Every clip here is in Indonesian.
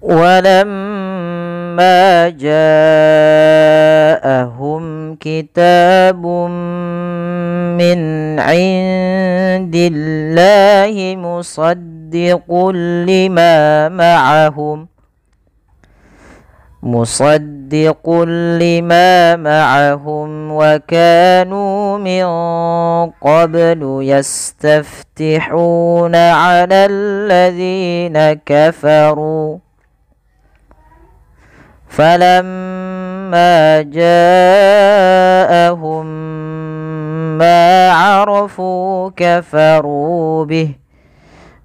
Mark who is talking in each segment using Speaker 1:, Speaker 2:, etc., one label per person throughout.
Speaker 1: walamma ja'ahum kitabun min indillahi musaddiqun lima ma'ahum wa kanu min qablu yastaftihuna 'alal ladzina kafaru falamma ja'ahum ma 'arafu kafaru bih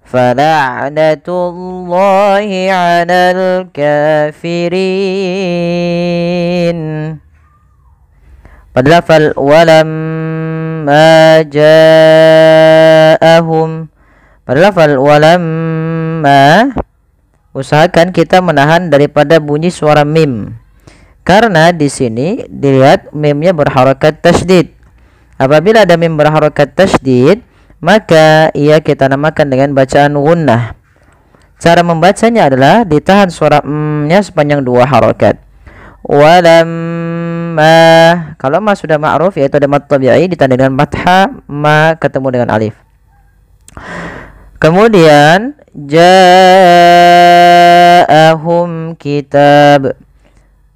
Speaker 1: fala'natullahi 'alal kafirin. Pada lafal walamma ja'ahum, pada lafal walamma usahakan kita menahan daripada bunyi suara mim, karena di sini dilihat mimnya berharakat tasydid. Apabila ada mim berharakat tasydid, maka ia kita namakan dengan bacaan gunnah. Cara membacanya adalah ditahan suara nya sepanjang 2 harakat. Walamma, kalau ma sudah ma'ruf yaitu ada mad tabi'i ditandai dengan fathah, ma ketemu dengan alif. Kemudian ja'ahum kitab.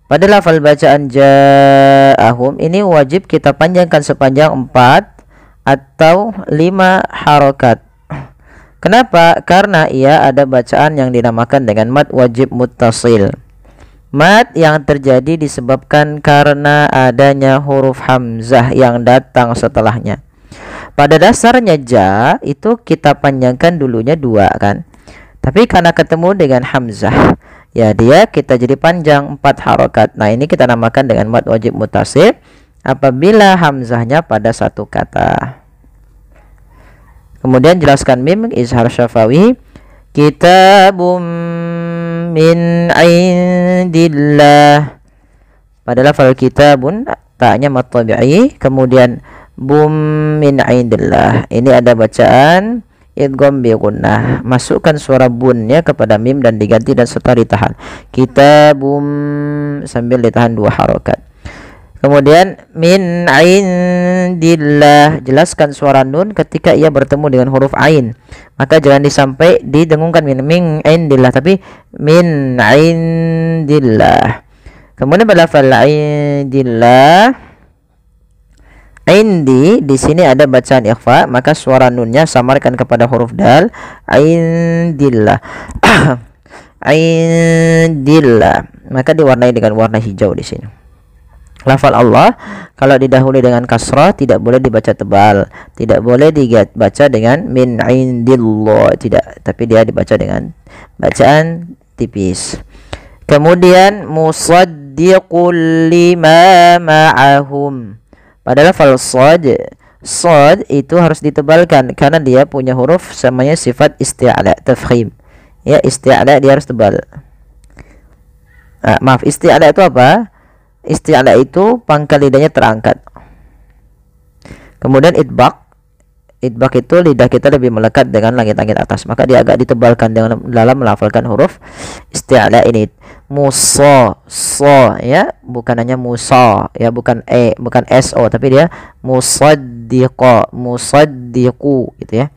Speaker 1: Pada lafal bacaan ja'ahum ini wajib kita panjangkan sepanjang 4 atau 5 harakat. Kenapa? Karena ia ada bacaan yang dinamakan dengan mad wajib muttasil. Mad yang terjadi disebabkan karena adanya huruf hamzah yang datang setelahnya. Pada dasarnya ja itu kita panjangkan dulunya 2 kan. Tapi karena ketemu dengan hamzah, ya dia kita jadi panjang 4 harakat. Nah, ini kita namakan dengan mad wajib muttasil apabila hamzahnya pada satu kata. Kemudian jelaskan mim izhar syafawi, kitabum min indillah. Pada lafal kitabun ta'nya mad tabi'i, kemudian bum min indillah. Ini ada bacaan idgham bi gunnah. Masukkan suara bunnya kepada mim dan diganti dan setelah ditahan. Kitabum sambil ditahan 2 harakat. Kemudian min indillah, jelaskan suara nun ketika ia bertemu dengan huruf ain. Maka jangan disampai didengungkan min indillah, tapi min indillah. Kemudian pada lafal indillah, indi di sini ada bacaan ikhfa, maka suara nunnya samarkan kepada huruf dal. Indillah. Indillah, maka diwarnai dengan warna hijau di sini. Lafal Allah kalau didahului dengan kasrah tidak boleh dibaca tebal, tidak boleh dibaca dengan min indillah, tidak, tapi dia dibaca dengan bacaan tipis. Kemudian musaddiqul lima ma'ahum. Pada lafal sad itu harus ditebalkan karena dia punya huruf samanya sifat isti'la tafkhim. Ya, isti'la dia harus tebal. Maaf, isti'la itu apa? Isti'la itu pangkal lidahnya terangkat. Kemudian idbaq itu lidah kita lebih melekat dengan langit-langit atas, maka dia agak ditebalkan dalam melafalkan huruf isti'la ini. Musa, so ya, bukan hanya musa ya, bukan so, tapi dia musaddiqu gitu ya.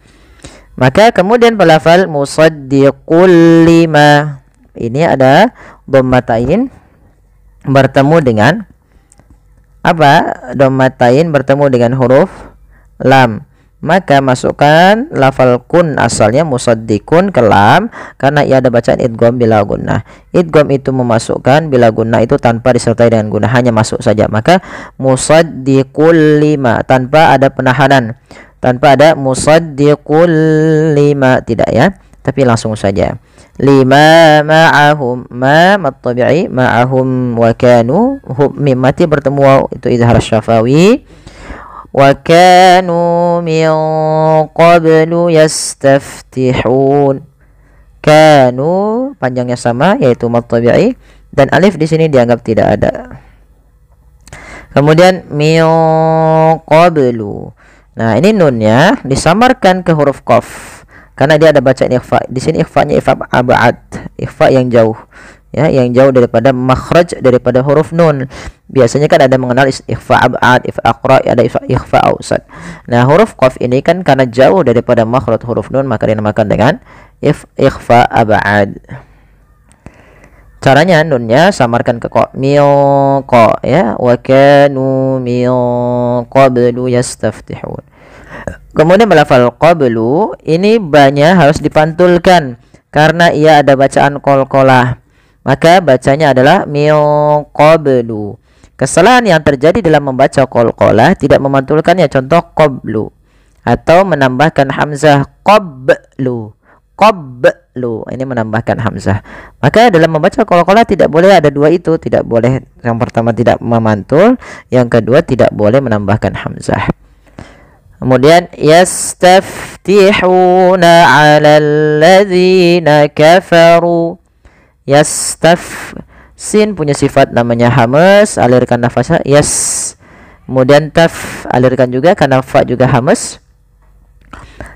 Speaker 1: Maka kemudian pelafal musaddiqul lima, ini ada dhammatain bertemu dengan apa? Dhammatain bertemu dengan huruf lam. Maka masukkan lafal kun asalnya musaddiqun ke lam karena ia ada bacaan idgham bila gunnah. Idgham itu memasukkan, bila gunnah itu tanpa disertai dengan gunnah, hanya masuk saja. Maka musaddiqul lima tanpa ada penahanan, tanpa ada musaddiqul lima, tidak ya, tapi langsung saja. Lima ma'ahum, ma tabi'i ma'ahum wa kanu, mim mati bertemu waw, itu izhar syafawi. Wa kanu min qablu yastaftihun. Kanu panjangnya sama yaitu mad tabi'i dan alif di sini dianggap tidak ada. Kemudian min qablu. Nah, ini nunnya disamarkan ke huruf qaf karena dia ada bacaan ikhfa. Di sini ikhfanya ikhfa ab'ad, ikhfa yang jauh, ya, yang jauh daripada makhraj, daripada huruf nun. Biasanya kan ada mengenal ikhfa ab'ad, ikhfa aqra, ada ikhfa ausad. Nah, huruf qaf ini kan karena jauh daripada makhraj huruf nun, maka dinamakan dengan ikhfa ab'ad. Caranya nunnya samarkan ke ko, ya, wa kanu min qablu yastaftihun. Kemudian melafal qablu ini banyak harus dipantulkan karena ia ada bacaan qalqalah. Maka bacanya adalah min qablu. Kesalahan yang terjadi dalam membaca qalqalah tidak memantulkannya, contoh qablu, atau menambahkan hamzah qablu. Qablu ini menambahkan hamzah. Maka dalam membaca qalqalah tidak boleh ada dua itu, tidak boleh. Yang pertama tidak memantul, yang kedua tidak boleh menambahkan hamzah. Kemudian yastaftihuna 'alal ladzina kafaru. Sin punya sifat namanya hamas, alirkan nafasnya yas. Kemudian taf, alirkan juga karena fa juga hamas.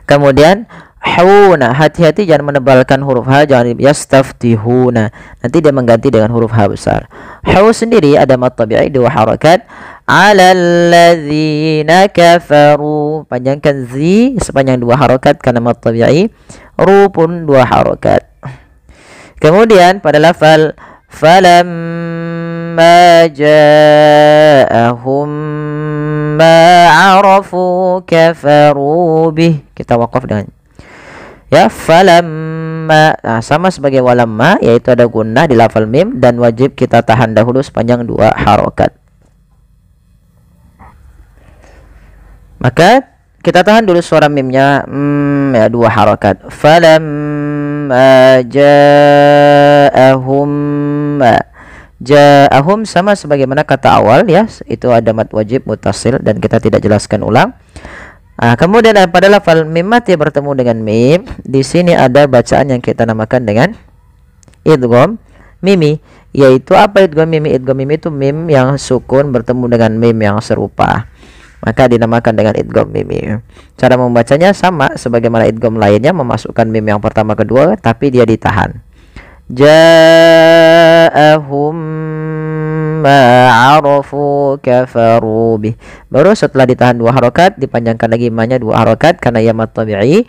Speaker 1: Kemudian huna, hati-hati jangan menebalkan huruf ha, jangan yastaftihuna, nanti dia mengganti dengan huruf ha besar. Hu sendiri ada mad tabi'i 2 harakat. 'Alal ladzina kafaru, panjangkan zi sepanjang 2 harakat karena mad tabi'i. Ru pun 2 harakat. Kemudian pada lafal falamma ja'ahum ma 'arafu kafaru bih, kita waqaf dengan ya falamma. Nah, sama sebagai walamma, yaitu ada gunnah di lafal mim dan wajib kita tahan dahulu sepanjang 2 harakat. Maka kita tahan dulu suara mimnya, ya 2 harakat. Falamma ja'ahum, ja'ahum sama sebagaimana kata awal, ya, itu ada mad wajib muttasil dan kita tidak jelaskan ulang. Nah, kemudian pada lafal mim mati bertemu dengan mim, di sini ada bacaan yang kita namakan dengan idgham mimi. Yaitu apa idgham mimi? Idgham mimi itu mim yang sukun bertemu dengan mim yang serupa, maka dinamakan dengan idgham mimi. Cara membacanya sama sebagaimana idgham lainnya, memasukkan mim yang pertama kedua tapi dia ditahan. Ja'ahum ma'arafu kafaru bih. Baru setelah ditahan 2 harakat dipanjangkan lagi ma-nya 2 harakat karena ya mad tabi'i.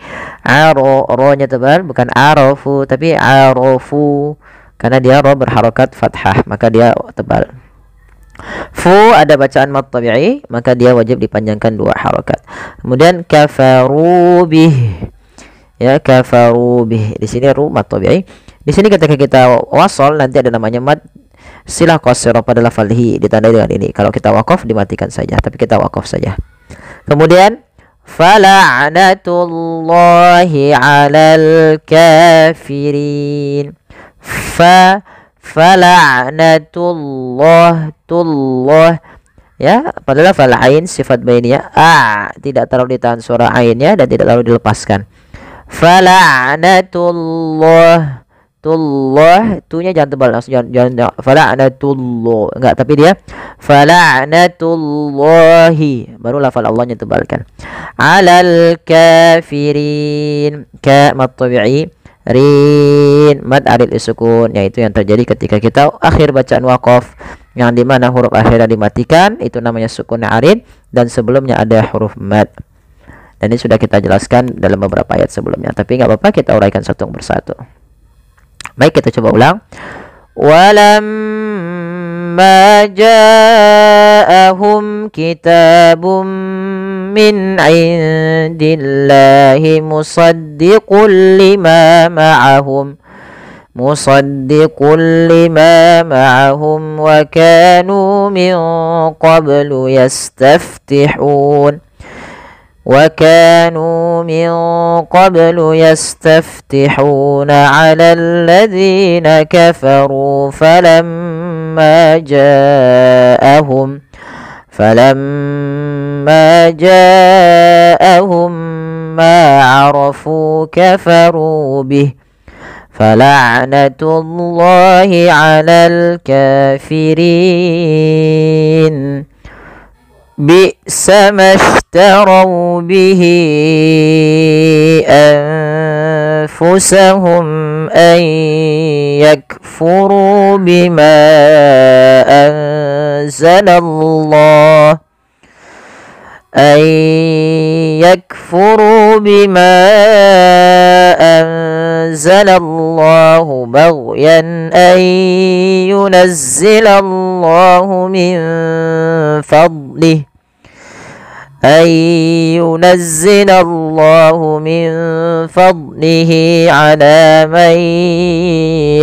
Speaker 1: Ro-nya tebal, bukan arafu tapi arafu, karena dia ro berharakat fathah maka dia tebal. Fu ada bacaan mad tabi'i maka dia wajib dipanjangkan 2 harakat. Kemudian kafaru bih, ya, kafaru bih, di sini ru mad tabi'i. Di sini ketika kita wasol nanti ada namanya mad silah qasirah pada lafal hi, ditandai dengan ini. Kalau kita waqaf dimatikan saja, tapi kita waqaf saja. Kemudian fala'natullahi 'alal kafirin. Fala'natullah, tullah, ya, pada lafal ain sifat bainiyah tidak terlalu ditahan suara ainnya dan tidak terlalu dilepaskan. Fala'natullah, tullah, tunya jangan tebal, jangan fala'natullah, enggak, tapi dia fala'natullahi, baru lafal Allahnya tebalkan. 'Alal kafirin, ka mad tabi'i, rin mad arid sukun, yaitu yang terjadi ketika kita akhir bacaan waqaf, yang dimana huruf akhirnya dimatikan, itu namanya sukun arid, dan sebelumnya ada huruf mad. Dan ini sudah kita jelaskan dalam beberapa ayat sebelumnya, tapi nggak apa-apa, kita uraikan satu persatu. Baik, kita coba ulang. Walamma ja'ahum kitabum min indillahi musaddiqul lima ma'ahum wa kanu min qablu yastaftihun. وكانوا من قبل يستفتحون على الذين كفروا فلما جاءهم ما عرفوا كفروا به فلعنة الله على الكافرين بئس ما اشتروا به أنفسهم أن يكفروا بما أنزل الله أن يكفروا بما أنزل الله بغيا أن ينزل الله من فضله على من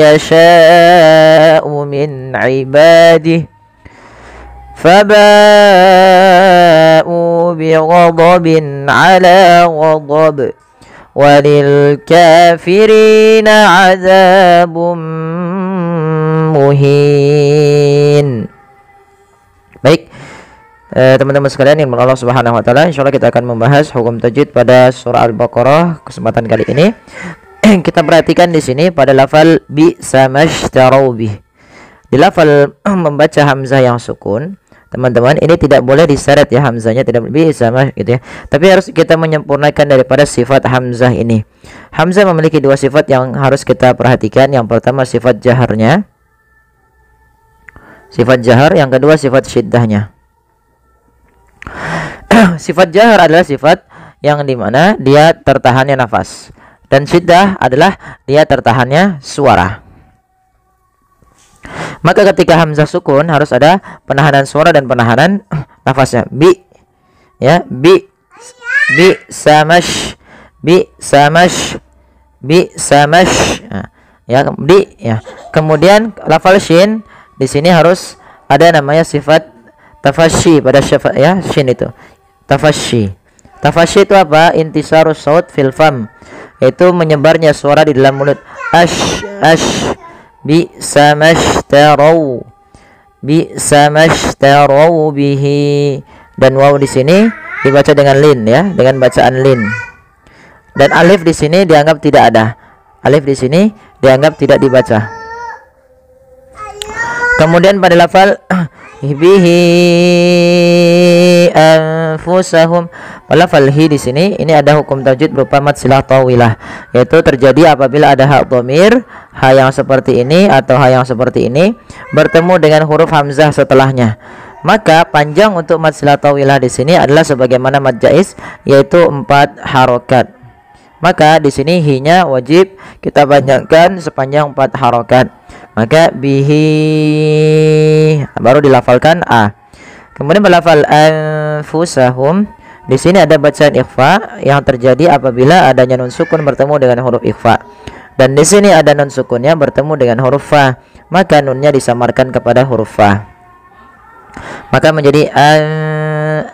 Speaker 1: يشاء من عباده فباءوا بغضب على غضب وللكافرين عذاب muhin. Baik, teman-teman sekalian yang Allah Subhanahu wa taala, insyaallah kita akan membahas hukum tajwid pada surah Al-Baqarah kesempatan kali ini. Kita perhatikan di sini pada lafal bi samashtaraw bih. Di lafal membaca hamzah yang sukun, teman-teman, ini tidak boleh diseret ya, hamzahnya tidak boleh sama gitu ya. Tapi harus kita menyempurnakan daripada sifat hamzah ini. Hamzah memiliki dua sifat yang harus kita perhatikan. Yang pertama sifat jaharnya, sifat jahar. Yang kedua sifat syiddahnya. Sifat jahar adalah sifat yang dimana dia tertahannya nafas, dan syiddah adalah dia tertahannya suara. Maka ketika hamzah sukun harus ada penahanan suara dan penahanan nafasnya. Bi, ya, bi samash, bi samash, bi samash. Nah, ya, di, ya. Kemudian lafal shin di sini harus ada namanya sifat tafashi pada syafa, ya, shin itu tafashi. Tafashi itu apa? Intisarus saut fil fam, yaitu menyebarnya suara di dalam mulut. Ash bi samashtaraw bihi, dan waw di sini dibaca dengan lin ya, dengan bacaan lin. Dan alif di sini dianggap tidak ada. Alif di sini dianggap tidak dibaca. Kemudian pada lafal bihi anfusahum, lafal hi di sini ini ada hukum tajwid berupa mad silah tawilah, yaitu terjadi apabila ada hak dhamir, ha yang seperti ini atau ha yang seperti ini bertemu dengan huruf hamzah setelahnya. Maka panjang untuk mad silah tawilah di sini adalah sebagaimana mad jaiz, yaitu 4 harokat. Maka di sini hi-nya wajib kita panjangkan sepanjang 4 harokat. Maka bihi baru dilafalkan a. Kemudian berlafal anfusahum, di sini ada bacaan ikhfa yang terjadi apabila adanya nun sukun bertemu dengan huruf ikhfa, dan di sini ada nun sukunnya bertemu dengan huruf fa, maka nunnya disamarkan kepada huruf fa, maka menjadi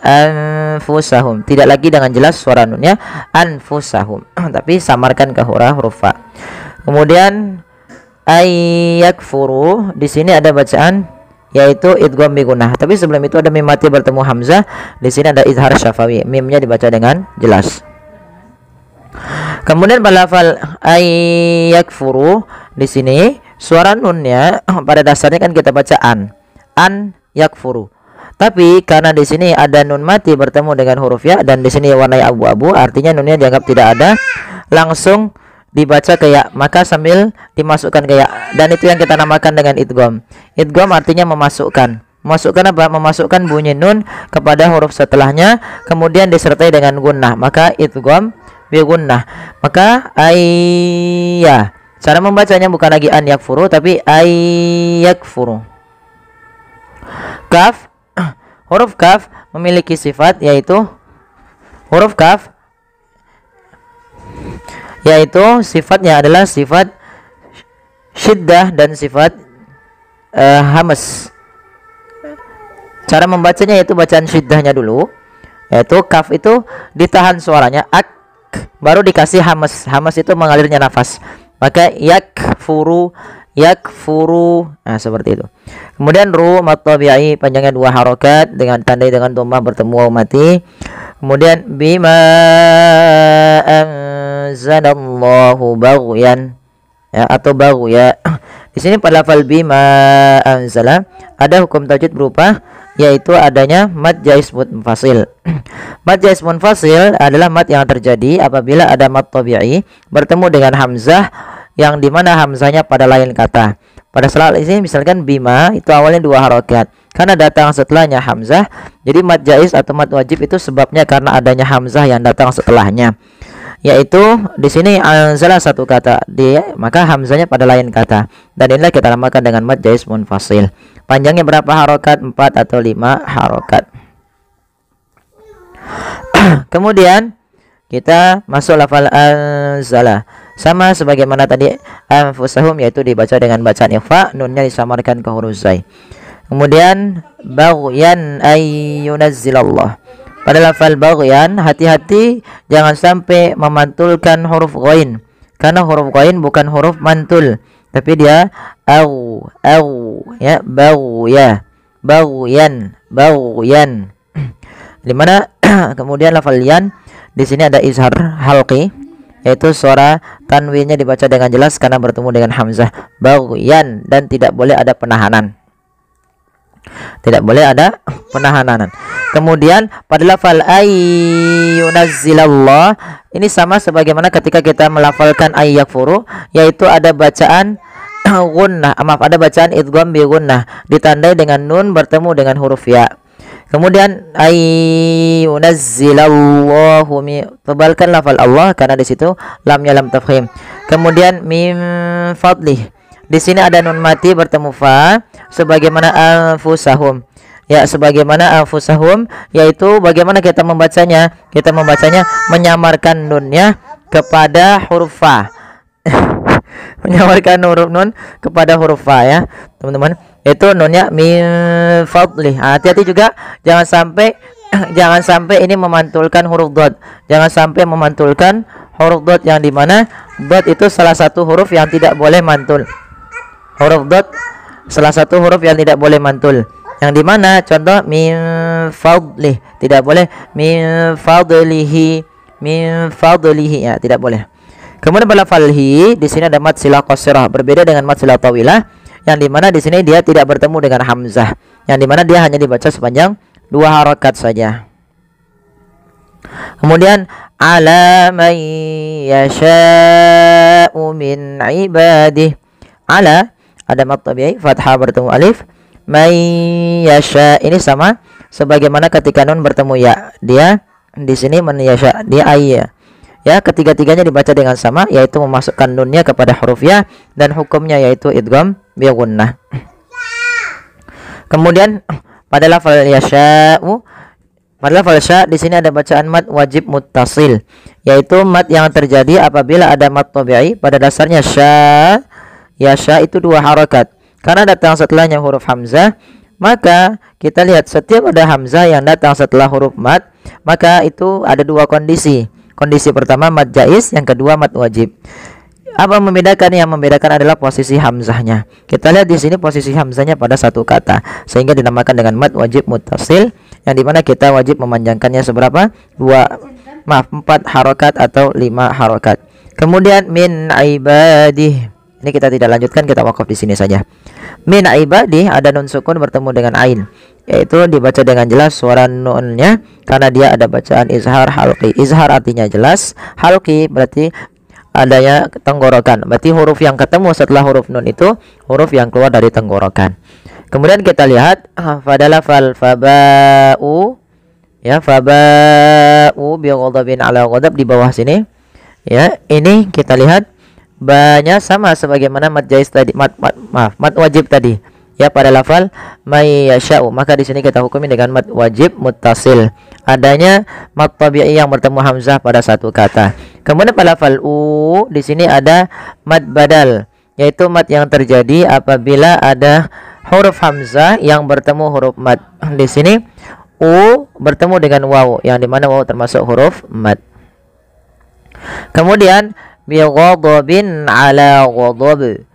Speaker 1: anfusahum. Tidak lagi dengan jelas suara nunnya anfusahum, tapi samarkan ke huruf fa. Kemudian ayyakfuru, di sini ada bacaan yaitu idgham bi gunnah, tapi sebelum itu ada mim mati bertemu hamzah. Di sini ada izhar syafawi, mimnya dibaca dengan jelas. Kemudian balafal ayyakfuru, di sini suara nunnya pada dasarnya kan kita baca an yakfuru, tapi karena di sini ada nun mati bertemu dengan huruf ya, dan di sini warnanya abu-abu, artinya nunnya dianggap tidak ada, langsung dibaca kayak, maka sambil dimasukkan kayak, dan itu yang kita namakan dengan idgham. Idgham artinya memasukkan. Memasukkan apa? Memasukkan bunyi nun kepada huruf setelahnya, kemudian disertai dengan gunnah, maka idgham bi gunnah. Maka ayya, cara membacanya bukan lagi an yakfuru, tapi ayyakfuru. Kaf, huruf kaf memiliki sifat yaitu huruf kaf, yaitu sifatnya adalah sifat syiddah dan sifat hamas. Cara membacanya yaitu bacaan syiddahnya dulu, yaitu kaf itu ditahan suaranya ak, baru dikasih hamas. Hamas itu mengalirnya nafas, maka yakfuru, nah seperti itu. Kemudian ru mad tabi'i panjangnya 2 harokat dengan tandai dengan dhammah bertemu waw mati. Kemudian bima anzalallahu baghyan, ya, atau baghya. Di sini pada lafal bima anzala ada hukum tajwid berupa yaitu adanya mad jaiz munfasil. Mad jaiz munfasil adalah mad yang terjadi apabila ada mad tabi'i bertemu dengan hamzah yang dimana hamzahnya pada lain kata. Pada saat ini misalkan bima itu awalnya 2 harokat, karena datang setelahnya hamzah, jadi mad jaiz atau mad wajib itu sebabnya karena adanya hamzah yang datang setelahnya. Yaitu di sini anzala 1 kata, maka hamzahnya pada lain kata, dan inilah kita namakan dengan mad jaiz munfasil. Panjangnya berapa harokat? 4 atau 5 harokat. Kemudian kita masuk lafal anzala, sama sebagaimana tadi anfusahum, yaitu dibaca dengan bacaan ikhfa, nunnya disamarkan ke huruf zai. Kemudian baghyan ayyunazzilallah. Pada lafal baghyan, hati-hati jangan sampai memantulkan huruf ghain, karena huruf ghain bukan huruf mantul, tapi dia au ya, baghyan. Di mana kemudian lafal yan di sini ada izhar halqi, yaitu suara tanwinnya dibaca dengan jelas karena bertemu dengan hamzah, baghyan, dan tidak boleh ada penahanan. Tidak boleh ada penahanan. Kemudian pada lafal ayyunazzilallah, ini sama sebagaimana ketika kita melafalkan ayyakfuru, yaitu ada bacaan gunnah, ada bacaan idgham bi gunnah, ditandai dengan nun bertemu dengan huruf ya. Kemudian ayyunazzilallahu, tebalkan lafal Allah karena di situ lamnya lam tafkhim. Kemudian min fadlih, di sini ada nun mati bertemu fa, sebagaimana anfusahum. Ya, sebagaimana anfusahum, yaitu bagaimana kita membacanya? Kita membacanya menyamarkan nunnya kepada huruf fa. Menyamarkan huruf nun kepada huruf fa ya, teman-teman. Itu nunnya min fadlih. Hati-hati juga jangan sampai ini memantulkan huruf dot. Jangan sampai memantulkan huruf dot, yang dimana dot itu salah satu huruf yang tidak boleh mantul. Huruf dot salah satu huruf yang tidak boleh mantul, yang dimana contoh min fadlih, tidak boleh min fadlihi ya, tidak boleh. Kemudian pada falhi di sini ada mad silah qasirah, berbeda dengan mad silah tawilah, yang dimana di sini dia tidak bertemu dengan hamzah, yang dimana dia hanya dibaca sepanjang 2 harokat saja. Kemudian ala man yasha'u min ibadih, ala ada mad tabi'i fathah bertemu alif, may yasha ini sama sebagaimana ketika nun bertemu ya, dia di sini man yasha, dia ayya ya, ketiga-tiganya dibaca dengan sama, yaitu memasukkan nunnya kepada huruf ya, dan hukumnya yaitu idgham bi gunnah. Kemudian pada lafal yasha'u, pada lafal sya di sini ada bacaan mad wajib muttasil, yaitu mad yang terjadi apabila ada mad tabi'i pada dasarnya sya. Yasha itu 2 harokat, karena datang setelahnya huruf hamzah, maka kita lihat setiap ada hamzah yang datang setelah huruf mad, maka itu ada 2 kondisi. Kondisi pertama mad jaiz, yang kedua mad wajib. Apa membedakan? Yang membedakan adalah posisi hamzahnya. Kita lihat di sini posisi hamzahnya pada 1 kata, sehingga dinamakan dengan mad wajib muttasil, yang dimana kita wajib memanjangkannya seberapa? 4 harokat atau 5 harokat. Kemudian min ibadih, ini kita tidak lanjutkan, kita wakaf di sini saja. Min ibadih ada nun sukun bertemu dengan ain, yaitu dibaca dengan jelas suara nunnya karena dia ada bacaan izhar halqi. Izhar artinya jelas, halqi berarti adanya tenggorokan. Berarti huruf yang ketemu setelah huruf nun itu huruf yang keluar dari tenggorokan. Kemudian kita lihat pada lafal faba'u ya, faba'u bi ghadabin ala ghadab di bawah sini. Ya, ini kita lihat banyak sama sebagaimana mad jaiz tadi, mad wajib tadi ya, pada lafal may yasha'u, maka di sini kita hukumi dengan mad wajib muttasil, adanya mad tabi'i yang bertemu hamzah pada 1 kata. Kemudian pada lafal u di sini ada mad badal, yaitu mad yang terjadi apabila ada huruf hamzah yang bertemu huruf mad. Di sini u bertemu dengan waw, yang dimana waw termasuk huruf mad. Kemudian bi ghadabin ala ghadab,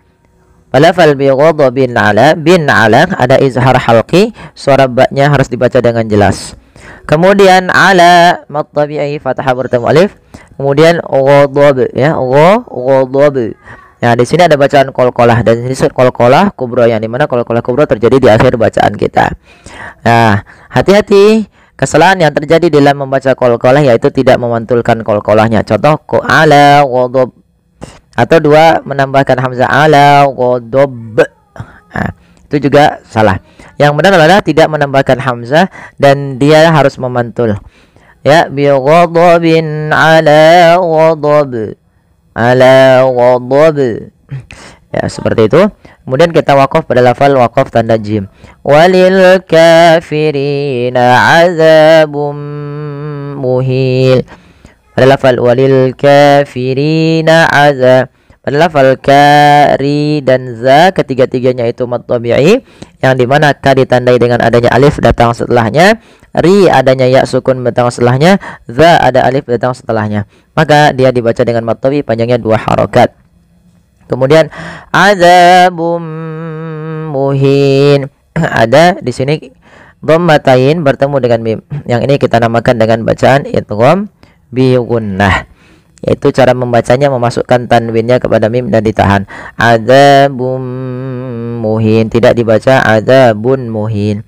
Speaker 1: falafal bi ghadabin ala, bin ala ada izhar halqi, suara ba-nya harus dibaca dengan jelas. Kemudian ala mad tabi'i fathah bertemu alif, kemudian ghadab ya, ghadab Nah, di sini ada bacaan qalqalah dan ini qalqalah kubra yang dimana qalqalah kubra terjadi di akhir bacaan kita. Nah, hati-hati kesalahan yang terjadi dalam membaca qalqalah yaitu tidak memantulkan qalqalahnya. Contoh ala ghadab atau dua menambahkan hamzah ala ghadab. Nah, itu juga salah. Yang benar adalah tidak menambahkan hamzah dan dia harus memantul. Ya, bi ghadabin ala ghadab. Ala ghadab. Ya, seperti itu. Kemudian kita waqaf pada lafal waqaf tanda jim. Walil kafirina azabum muhil. Pada lafal walil kafirina azab. Pada lafal kari dan za ketiga-tiganya itu mad tabi'i yang dimana ka ditandai dengan adanya alif datang setelahnya, ri adanya ya sukun datang setelahnya, za ada alif datang setelahnya. Maka dia dibaca dengan mad tabi'i panjangnya 2 harokat. Kemudian azabum muhin ada di sini dhammatain bertemu dengan mim. Yang ini kita namakan dengan bacaan idgham bi gunnah. Yaitu cara membacanya memasukkan tanwinnya kepada mim dan ditahan. Adzabun muhin, tidak dibaca adzabun muhin.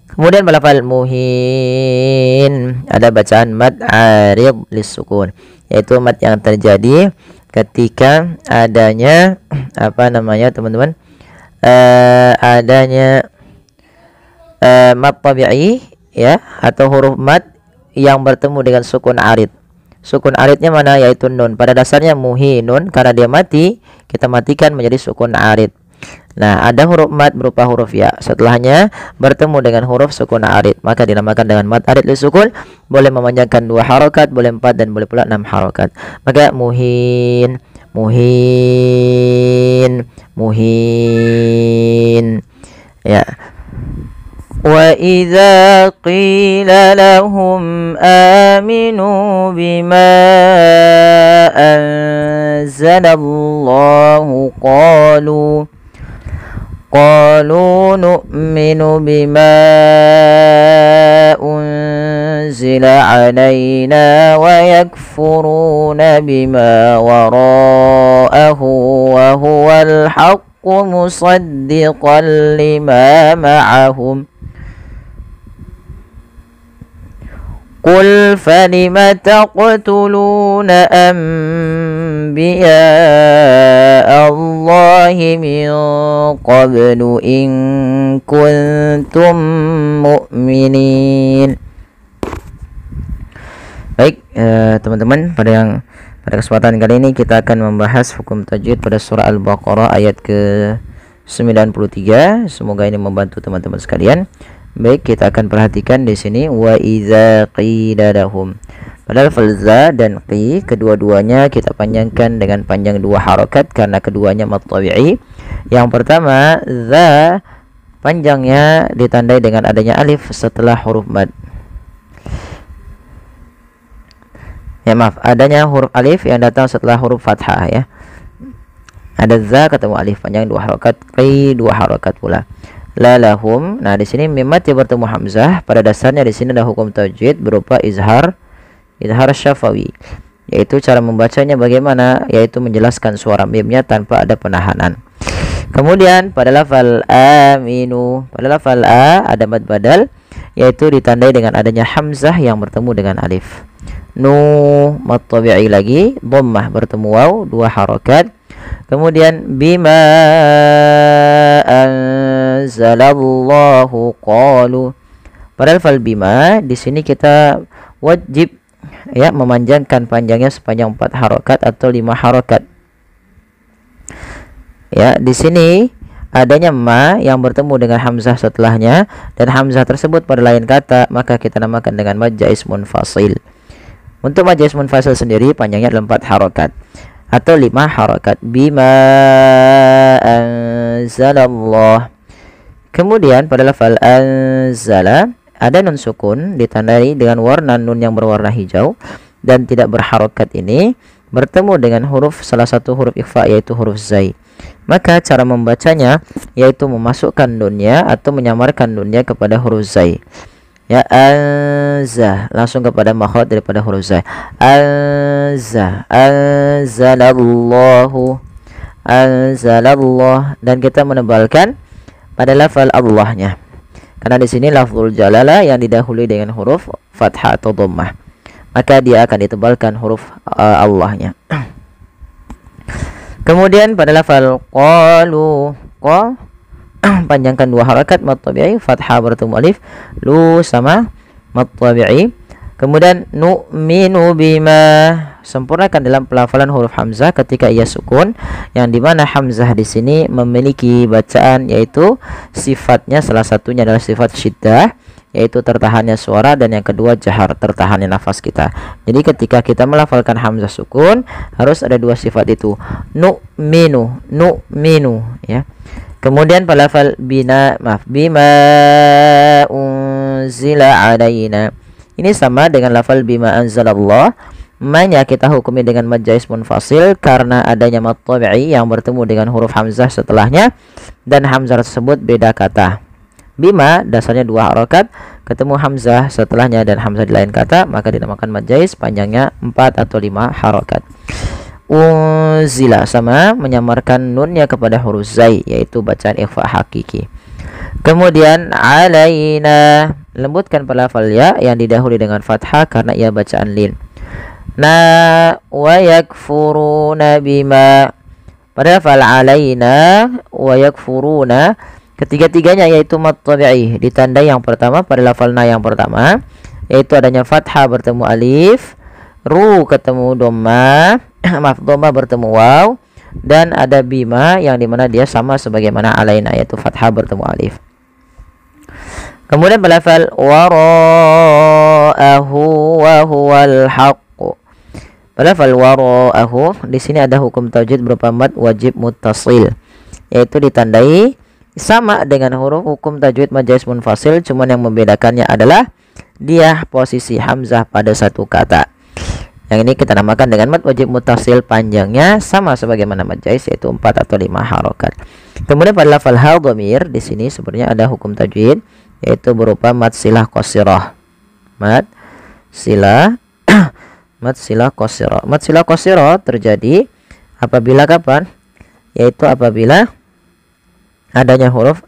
Speaker 1: Kemudian lafal muhin ada bacaan mad arid lisukun, yaitu mad yang terjadi ketika adanya apa namanya teman-teman? Adanya mad tabi'i ya atau huruf mad yang bertemu dengan sukun arid. Sukun aridnya mana? Yaitu nun. Pada dasarnya muhinun, karena dia mati kita matikan menjadi sukun arid. Nah, ada huruf mad berupa huruf ya, setelahnya bertemu dengan huruf sukun arid, maka dinamakan dengan mad arid lisukun. Boleh memanjangkan 2 harokat, boleh 4 dan boleh pula 6 harokat. Maka muhin, muhin, muhin. Ya. وَإِذَا قِيلَ لَهُمْ آمِنُوا بِمَا أَنزَلَ اللَّهُ قَالُوا نُؤْمِنُ بِمَا أُنزِلَ عَلَيْنَا وَيَكْفُرُونَ بِمَا وَرَاءَهُ وَهُوَ الْحَقُّ مُصَدِّقًا لِمَا مَعَهُمْ قل فلم تقتلون أنبياء الله من قبل إن كنتم مؤمنين. Baik teman-teman, pada kesempatan kali ini kita akan membahas hukum tajwid pada surah Al-Baqarah ayat ke-93. Semoga ini membantu teman-teman sekalian. Baik, kita akan perhatikan di sini wa iza qila lahum. Padahal falza dan qi kedua-duanya kita panjangkan dengan panjang 2 harokat karena keduanya mad tabi'i. Yang pertama za panjangnya ditandai dengan adanya alif setelah huruf mad. Ya maaf, adanya huruf alif yang datang setelah huruf fathah ya. Ada za ketemu alif panjang 2 harokat, qi 2 harokat pula. La lahum. Nah, di sini mim mati bertemu hamzah. Pada dasarnya di sini ada hukum tajwid berupa izhar syafawi, yaitu cara membacanya bagaimana, yaitu menjelaskan suara mimnya tanpa ada penahanan. Kemudian pada lafal aminu, pada lafal a ada mad badal, yaitu ditandai dengan adanya hamzah yang bertemu dengan alif. Nu mad tabi'i lagi, dhammah bertemu waw 2 harokat. Kemudian bima anzalallahu qalu. Padahal fal bima di sini kita wajib ya memanjangkan panjangnya sepanjang 4 harokat atau 5 harokat. Ya, di sini adanya ma yang bertemu dengan hamzah setelahnya dan hamzah tersebut pada lain kata, maka kita namakan dengan mad jaiz munfasil. Untuk mad jaiz munfasil sendiri panjangnya adalah 4 harokat atau 5 harokat. Bima anzalallah. Kemudian pada lafal anzala ada nun sukun ditandai dengan warna nun yang berwarna hijau dan tidak berharokat ini bertemu dengan huruf salah satu huruf ikhfa yaitu huruf zai. Maka cara membacanya yaitu memasukkan nunnya atau menyamarkan nunnya kepada huruf zai. Ya, anza langsung kepada makhraj daripada huruf zai. Anza anzalallahu. anzalallah, dan kita menebalkan pada lafal Allahnya. Karena di sini lafzul jalalah yang didahului dengan huruf fathah atau dhammah, maka dia akan ditebalkan huruf Allahnya. Kemudian pada lafal qalu, panjangkan 2 harakat mad tabi'i, fathah bertemu alif, lu sama mad tabi'i. Kemudian nu'minu bima, sempurnakan dalam pelafalan huruf hamzah ketika ia sukun, yang dimana hamzah di sini memiliki bacaan, yaitu sifatnya salah satunya adalah sifat syiddah, yaitu tertahannya suara, dan yang kedua jahar, tertahannya nafas kita. Jadi ketika kita melafalkan hamzah sukun harus ada 2 sifat itu, nu'minu, ya. Kemudian pelafal bima unzila alaina, ini sama dengan lafal bima anzalallah. Manya kita hukumi dengan mad jaiz munfasil karena adanya mad tabi'i yang bertemu dengan huruf hamzah setelahnya, dan hamzah tersebut beda kata. Bima dasarnya 2 harakat, ketemu hamzah setelahnya dan hamzah di lain kata, maka dinamakan mad jaiz, panjangnya 4 atau 5 harakat. Unzila sama menyamarkan nunnya kepada huruf zai, yaitu bacaan ikhfa hakiki. Kemudian alaina, lembutkan pelafal ya yang didahului dengan fathah karena ia bacaan lin. Wa yakfuruna bima, pada lafal alaina wa yakfuruna, ketiga-tiganya yaitu mad tabi'i, ditandai yang pertama pada lafal na yang pertama, yaitu adanya fathah bertemu alif, ru ketemu dhamma, dhamma bertemu waw, dan ada bima yang dimana dia sama sebagaimana alaina, yaitu fathah bertemu alif. Kemudian balafal wara'ahu wa huwal haqq. Balafal wara'ahu, di sini ada hukum taujid berupa mad wajib muttasil, yaitu ditandai sama dengan huruf hukum tajwid mad jaiz munfasil, cuman yang membedakannya adalah dia posisi hamzah pada satu kata. Yang ini kita namakan dengan mad wajib muttasil, panjangnya sama sebagaimana mad jaiz, yaitu 4 atau 5 harokat. Kemudian pada lafal hal dhamir, di sini sebenarnya ada hukum tajwid, yaitu berupa mad silah qasirah. Mad silah qasirah. Mad silah qasirah terjadi apabila kapan? Yaitu apabila adanya huruf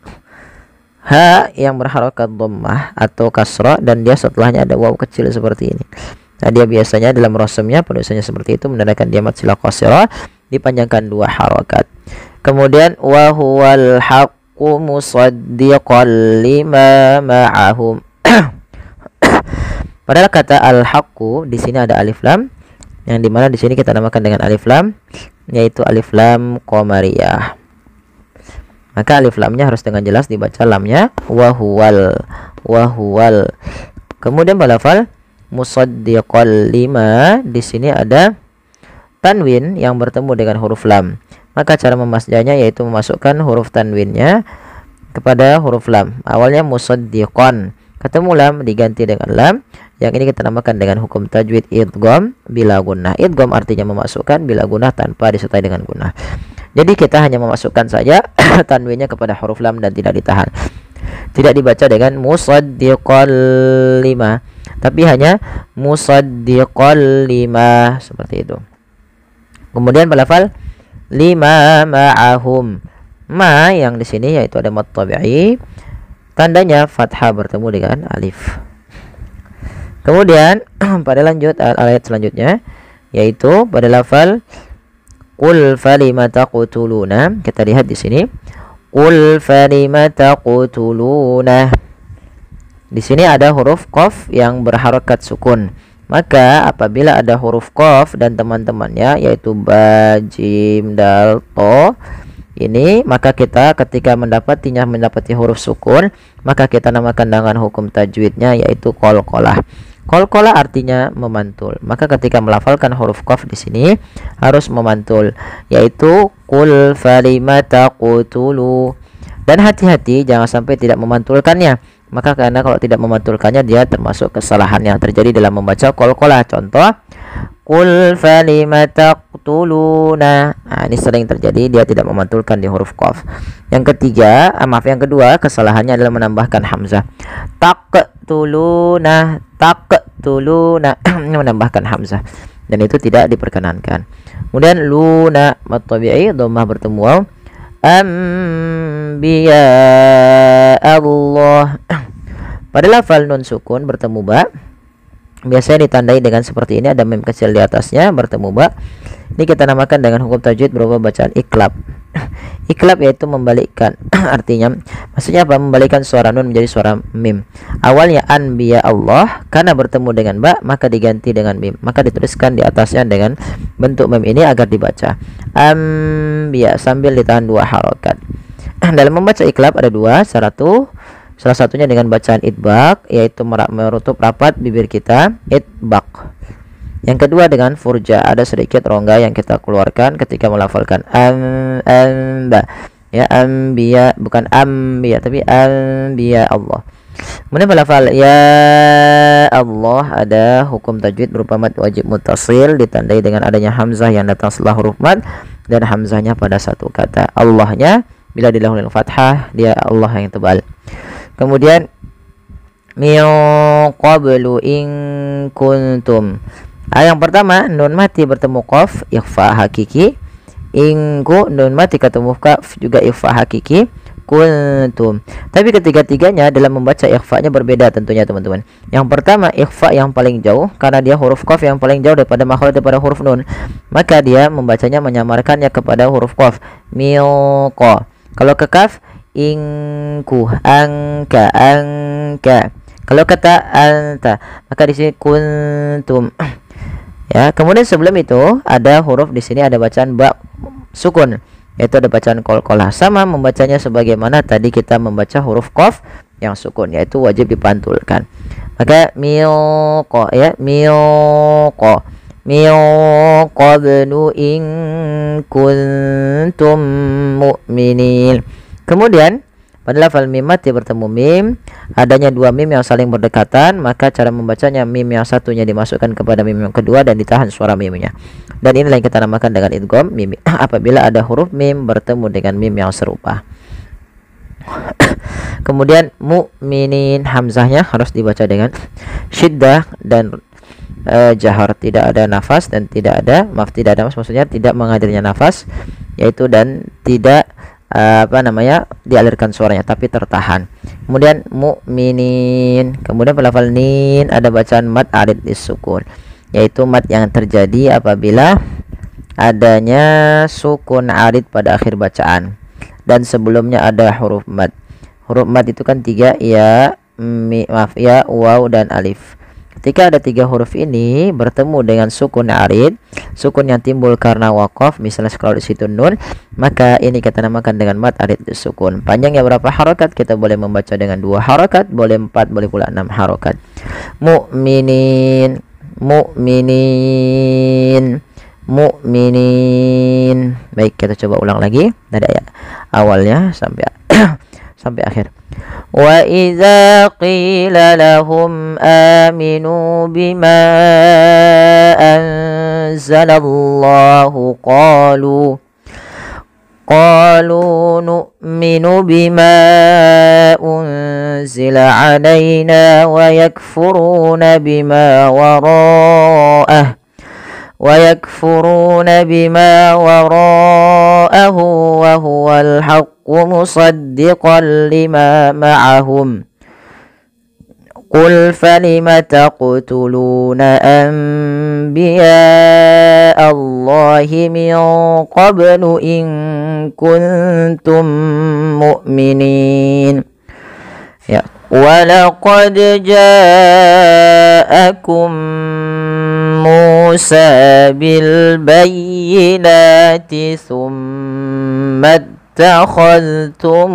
Speaker 1: ha yang berharokat dhammah atau kasrah, dan dia setelahnya ada waw kecil seperti ini. Nah, dia biasanya dalam rasamnya penulisannya seperti itu, menandakan dia mad silah qasirah, dipanjangkan 2 harokat. Kemudian wa huwal haqqu musaddiqan lima ma'ahum. Padahal kata al-haqqu di sini ada alif lam, yang dimana di sini kita namakan dengan alif lam, yaitu alif lam qamariyah. Maka alif lamnya harus dengan jelas dibaca lamnya wa huwal. Kemudian balafal musaddiqal lima, di sini ada tanwin yang bertemu dengan huruf lam. Maka cara memasdahnya yaitu memasukkan huruf tanwinnya kepada huruf lam. Awalnya musaddiqan, ketemu lam diganti dengan lam. Yang ini kita namakan dengan hukum tajwid idgham bila gunnah. Idgham artinya memasukkan, bila gunnah tanpa disertai dengan gunnah. Jadi kita hanya memasukkan saja tanwinnya kepada huruf lam dan tidak ditahan. Tidak dibaca dengan musaddiqal lima, tapi hanya musaddiqal lima, seperti itu. Kemudian balafal lima ma'ahum. Ma yang di sini yaitu ada mad tabi'i, tandanya fathah bertemu dengan alif. Kemudian pada lanjut ayat selanjutnya, yaitu pada lafal qul falima taqtuluna. Kita lihat di sini, qul falima taqtuluna. Di sini ada huruf qaf yang berharokat sukun. Maka apabila ada huruf qaf dan teman-temannya yaitu ba, jim, dal, to, ini maka kita ketika mendapati huruf sukun, maka kita namakan dengan hukum tajwidnya yaitu qalqalah. Qalqalah artinya memantul. Maka ketika melafalkan huruf qaf di sini harus memantul, yaitu qul falima taqtulu. Dan hati-hati jangan sampai tidak memantulkannya. Maka karena kalau tidak memantulkannya dia termasuk kesalahan yang terjadi dalam membaca qalqalah. Contoh, qul falima taqtuluna. Nah, ini sering terjadi, dia tidak memantulkan di huruf qaf. Yang kedua, kesalahannya adalah menambahkan hamzah. Taqtuluna, menambahkan hamzah. dan itu tidak diperkenankan. Kemudian luna mad tabi'i dhammah bertemu waw. Anbiya Allah. Pada lafal nun sukun bertemu ba, biasanya ditandai dengan seperti ini, ada mim kecil di atasnya bertemu ba. Ini kita namakan dengan hukum tajwid berupa bacaan iklab. Iklab yaitu membalikkan. Artinya, maksudnya apa? Membalikkan suara nun menjadi suara mim. Awalnya anbiya Allah, karena bertemu dengan ba maka diganti dengan mim, maka dituliskan di atasnya dengan bentuk mim ini agar dibaca anbiya sambil ditahan 2 harokat. Dalam membaca iklab ada 2, salah satunya dengan bacaan idbaq, yaitu menutup rapat bibir kita, idbaq. Yang kedua dengan furja, ada sedikit rongga yang kita keluarkan ketika melafalkan amba. Ya, anbiya, bukan ambiya tapi anbiya Allah. Kemudian melafal ya Allah, ada hukum tajwid berupa mad wajib muttasil, ditandai dengan adanya hamzah yang datang setelah huruf mad dan hamzahnya pada satu kata. Allahnya bila dilahulil fathah, dia Allah yang tebal. Kemudian min qablu in kuntum. Yang pertama nun mati bertemu qaf, ikhfa hakiki. Ingku nun mati ketemu kaf, juga ikhfa hakiki. Kuntum. Tapi ketiga-tiganya dalam membaca ikhfa-nya berbeda tentunya teman-teman. Yang pertama ikhfa yang paling jauh, karena dia huruf qaf yang paling jauh daripada makhraj daripada huruf nun, maka dia membacanya menyamarkannya kepada huruf qaf. Milqa. Kalau ke kaf ingku, angka, angka. Kalau kata anta, maka di sini kuntum. Ya, kemudian sebelum itu ada huruf, di sini ada bacaan ba sukun, yaitu ada bacaan qalqalah. Sama membacanya sebagaimana tadi kita membaca huruf qaf yang sukun, yaitu wajib dipantulkan. Maka milqa, ya, milqa. Milqabnu in kuntum mu'minin. Kemudian pada lafal mim mati bertemu mim, adanya 2 mim yang saling berdekatan, maka cara membacanya mim yang satunya dimasukkan kepada mim yang kedua dan ditahan suara mimnya. Dan inilah yang kita namakan dengan idgham mim apabila ada huruf mim bertemu dengan mim yang serupa. Kemudian mu'minin, hamzahnya harus dibaca dengan syiddah dan jahar, tidak ada nafas dan tidak ada maksudnya tidak mengadirnya nafas, yaitu dan tidak dialirkan suaranya tapi tertahan. Kemudian mu'minin. Kemudian pelafal nin ada bacaan mad arid disukun, yaitu mad yang terjadi apabila adanya sukun arid pada akhir bacaan dan sebelumnya ada huruf mad. Huruf mad itu kan 3, ya, ya, waw dan alif. Ketika ada 3 huruf ini bertemu dengan sukun arid, sukun yang timbul karena waqaf, misalnya kalau di situ nun, maka ini kita namakan dengan mad arid sukun. Panjangnya berapa harokat? Kita boleh membaca dengan 2 harokat, boleh 4, boleh pula 6 harokat. Mu'minin, mu'minin, mu'minin. Baik, kita coba ulang lagi dari awalnya sampai sampai akhir. Wa idza qila lahum aminu bima anzalallahu qalu nu'minu bima unzila alaina wa yakfuruna bima wara'ah wa huwal haqq مصدقا لما معهم قل فلم تقتلون أنبياء الله من قبل إن كنتم مؤمنين. Ya. ولقد جاءكم موسى بالبينات ثم اتخذتم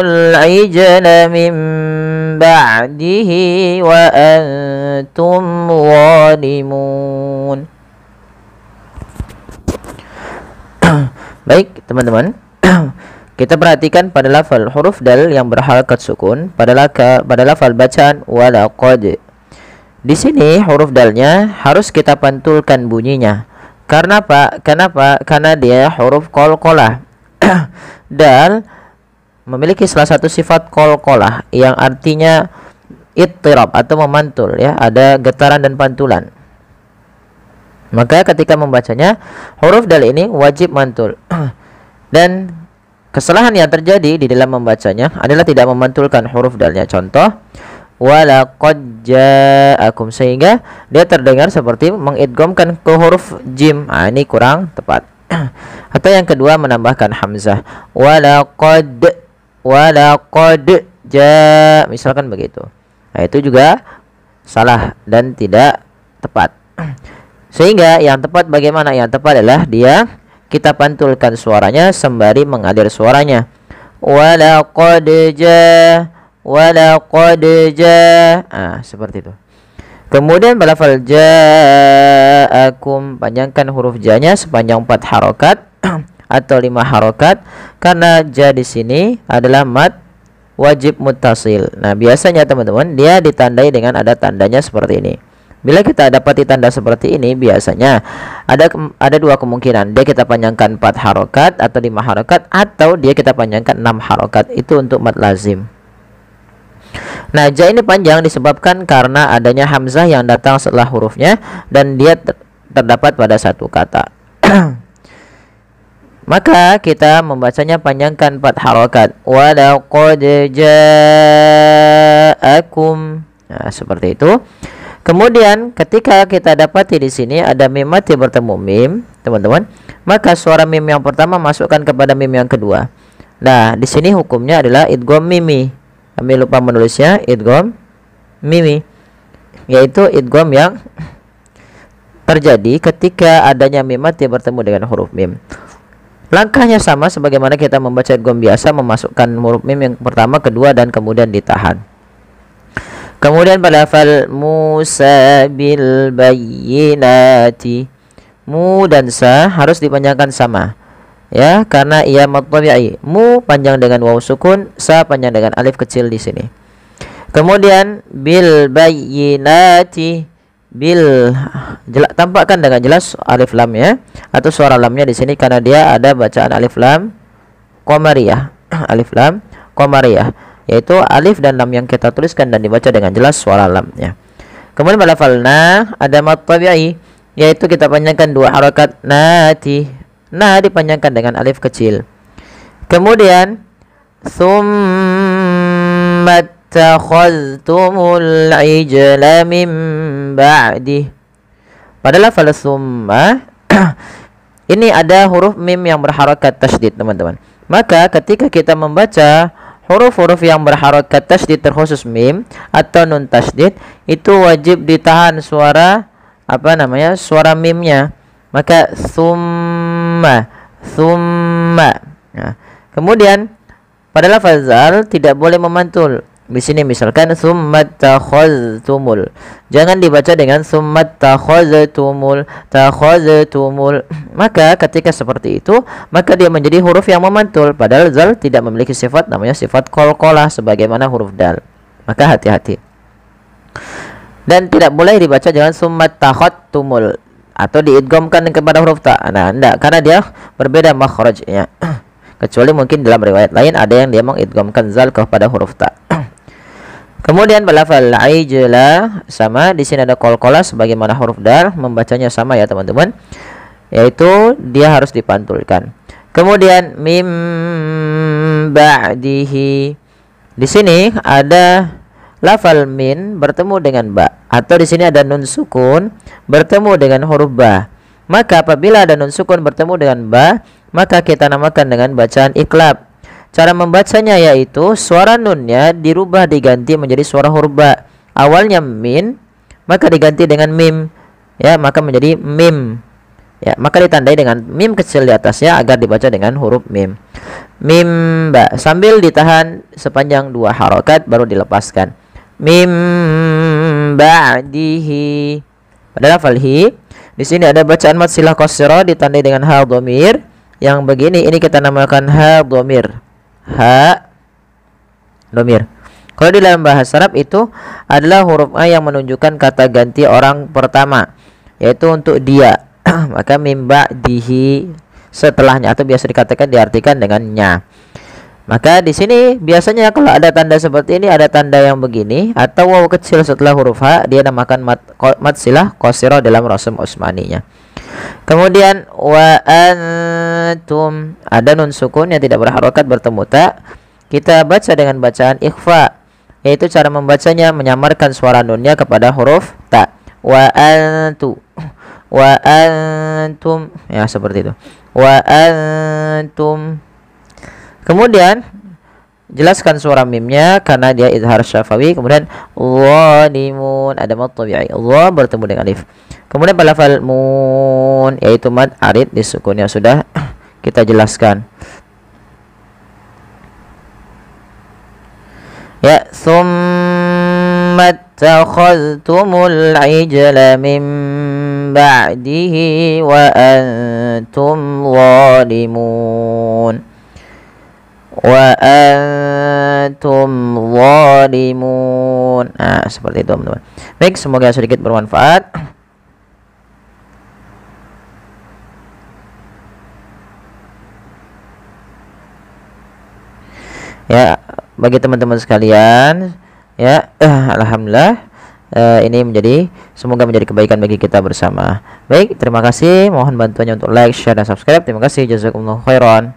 Speaker 1: العجل من بعده وأنتم ظالمون. Baik teman-teman, kita perhatikan pada lafal huruf dal yang berharakat sukun pada lafal bacaan walaqad. Di sini huruf dalnya harus kita pantulkan bunyinya. Karena apa? Kenapa? Karena dia huruf qalqalah. Dal memiliki salah satu sifat qalqalah yang artinya ittirab atau memantul, ya, ada getaran dan pantulan. Maka ketika membacanya, huruf dal ini wajib mantul. Dan kesalahan yang terjadi di dalam membacanya adalah tidak memantulkan huruf dalnya. Contoh, walaqad ja'akum, sehingga dia terdengar seperti mengidghamkan ke huruf jim. Ini kurang tepat. Atau yang kedua, menambahkan hamzah, walaqad misalkan begitu. Nah, itu juga salah dan tidak tepat. Sehingga yang tepat bagaimana? Yang tepat adalah kita pantulkan suaranya sembari mengalir suaranya. Walaqad seperti itu. Kemudian balafal ja'akum, panjangkan huruf ja-nya sepanjang 4 harokat atau 5 harokat, karena ja di sini adalah mad wajib muttasil. Nah, biasanya teman-teman dia ditandai dengan ada tandanya seperti ini. Bila kita dapati tanda seperti ini, biasanya ada dua kemungkinan. Dia kita panjangkan 4 harokat atau 5 harokat, atau dia kita panjangkan 6 harokat. Itu untuk mad lazim. Nah, ja ini panjang disebabkan karena adanya hamzah yang datang setelah hurufnya dan dia terdapat pada satu kata. Maka kita membacanya panjangkan 4 harokat. Walaqad ja'akum. Nah, seperti itu. Kemudian ketika kita dapati di sini ada mim mati bertemu mim, teman-teman, maka suara mim yang pertama masukkan kepada mim yang kedua. Nah, di sini hukumnya adalah idgham mimi. Kami lupa menulisnya, idgham mimi, yaitu idgham yang terjadi ketika adanya mim mati bertemu dengan huruf mim. Langkahnya sama sebagaimana kita membaca idgham biasa, memasukkan huruf mim yang pertama, kedua, dan kemudian ditahan. Kemudian pada lafal Musa bil bayyinati, mu dan sa harus dipanjangkan sama, ya, karena ia mad tabi'i. Mu panjang dengan waw sukun, sa panjang dengan alif kecil di sini. Kemudian bil bayyinati, bil tampakkan dengan jelas alif lam, ya, atau suara lamnya di sini karena dia ada bacaan alif lam qamariyah. Alif lam qamariyah, yaitu alif dan lam yang kita tuliskan dan dibaca dengan jelas suara lamnya. Kemudian pada lafal na ada mad tabi'i, yaitu kita panjangkan 2 harakat nati. Na dipanjangkan dengan alif kecil. Kemudian tsumma takhadhtumul ijla min ba'di. Pada lafal tsumma ini ada huruf mim yang berharakat tasydid, teman-teman. Maka ketika kita membaca huruf-huruf yang berharakat tasydid terkhusus mim atau nun tasydid, itu wajib ditahan suara suara mimnya. Maka thumma. Nah, kemudian pada lafaz zal tidak boleh memantul. Di sini misalkan thumma takhadhtumul, jangan dibaca dengan thumma takhadhtumul. Maka ketika seperti itu, maka dia menjadi huruf yang memantul, padahal zal tidak memiliki sifat namanya sifat qalqalah sebagaimana huruf dal. Maka hati-hati. Dan tidak boleh dibaca dengan thumma takhadhtumul atau diidghamkan kepada huruf ta. Nah, enggak, karena dia berbeda makhrajnya. Kecuali mungkin dalam riwayat lain ada yang dia mengidghamkan zal kepada huruf ta. Kemudian balafal ijla sama, di sini ada qalqalah sebagaimana huruf dal, membacanya sama, ya teman-teman, yaitu dia harus dipantulkan. Kemudian mim ba'dihi, di sini ada lafal min bertemu dengan ba, atau di sini ada nun sukun bertemu dengan huruf ba. Maka apabila ada nun sukun bertemu dengan ba, maka kita namakan dengan bacaan iqlab. Cara membacanya yaitu suara nunnya dirubah diganti menjadi suara huruf ba. Awalnya min, maka diganti dengan mim, ya, maka menjadi mim, ya, maka ditandai dengan mim kecil di atasnya agar dibaca dengan huruf mim. Mim ba, sambil ditahan sepanjang 2 harokat baru dilepaskan. Mim ba'dihi. Pada lafal hi, di sini ada bacaan mad silah qasra ditandai dengan ha dhamir yang begini, ini kita namakan ha dhamir. Ha dhamir. Kalau di dalam bahasa Arab itu adalah huruf a yang menunjukkan kata ganti orang pertama, yaitu untuk dia. Maka mim ba'dihi setelahnya, atau biasa dikatakan diartikan dengan nya. Maka di sini biasanya kalau ada tanda seperti ini, ada tanda yang begini atau waw kecil setelah huruf H, dia namakan mad silah qasirah dalam rasm Utsmaninya. Kemudian wa antum, ada nun sukun yang tidak berharokat bertemu ta. Kita baca dengan bacaan ikhfa, yaitu cara membacanya menyamarkan suara nunnya kepada huruf ta. Wa antum, ya seperti itu. Wa antum. Kemudian jelaskan suara mimnya karena dia izhar syafawi. Kemudian zalimun, ada mad tabi'i, dha bertemu dengan alif. Kemudian pada lafal mun, yaitu mad arid disukun yang sudah kita jelaskan. Ya, summa takhadtumul ijla min ba'dihi wa antum zalimun. Wa antum zalimun. Nah, seperti itu teman-teman. Baik, semoga sedikit bermanfaat. Ya, bagi teman-teman sekalian, ya, alhamdulillah ini semoga menjadi kebaikan bagi kita bersama. Baik, terima kasih. Mohon bantuannya untuk like, share dan subscribe. Terima kasih. Jazakumullah khairan.